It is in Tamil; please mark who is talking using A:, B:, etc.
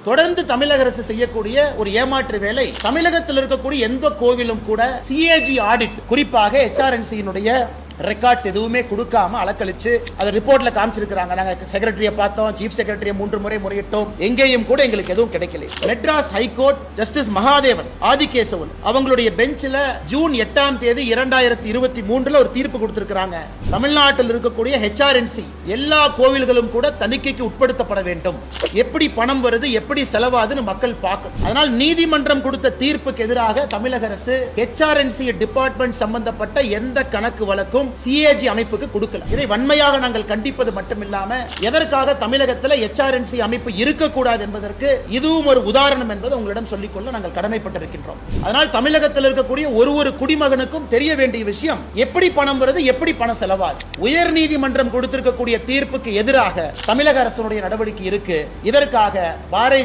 A: தொடர்ந்து தமிழக அரசு செய்யக்கூடிய ஒரு ஏமாற்று வேலை, தமிழகத்தில் இருக்கக்கூடிய எந்த கோவிலும் கூட சிஏஜி ஆடிட், குறிப்பாக HRNC-னுடைய ரெக்கார்ட்ஸ் எதுவுமே கொடுக்காம அலக்கழிச்சு அதை ரிப்போர்ட்ல காமிச்சிருக்காங்க. நாங்க செக்ரட்டரியை பார்த்தோம், சீஃப் செக்ரட்டரியை 3 முறை முறையிட்டோம், எங்கேயும் கூட எங்களுக்கு எதுவும் கிடைக்கல. மெட்ராஸ் ஹைகோர்ட் ஜஸ்டிஸ் மகாதேவன் ஆதிகேசவன் அவங்களுடைய பெஞ்சில் ஜூன் 8ஆம் தேதி 2023 ஒரு தீர்ப்பு கொடுத்திருக்காங்க. தமிழ்நாட்டில் இருக்கக்கூடிய HRNC எல்லா கோவில்களும் கூட தணிக்கைக்கு உட்படுத்தப்பட வேண்டும். எப்படி பணம் வருது, எப்படி செலவாதுன்னு மக்கள் பார்க்கணும். அதனால் நீதிமன்றம் கொடுத்த தீர்ப்புக்கு எதிராக தமிழக அரசு HRNC டிபார்ட்மெண்ட் சம்பந்தப்பட்ட எந்த கணக்கு வழக்கும் CAG அமைப்புக்கு கொடுக்கல. இதை வன்மையாக நாங்கள் கண்டிப்பது மட்டுமில்லாம, எதற்காக தமிழகத்தில் HRNC அமைப்பு இருக்கக்கூடாது என்பதற்கு இதுவும் ஒரு உதாரணம் என்பதை உங்களிடம் சொல்லிக்கொள்ள நாங்கள் கடமைப்பட்டிருக்கின்றோம். அதனால் தமிழகத்தில் இருக்கக்கூடிய ஒரு குடிமகனுக்கும் தெரிய வேண்டிய விஷயம், எப்படி பணம் வருது, எப்படி பணம் செலவாது. உயர் நீதிமன்றம் கொடுத்திருக்கக்கூடிய தீர்ப்புக்கு எதிராக தமிழக அரசுடைய நடவடிக்கை இருக்கு. இதற்காக பாரதிய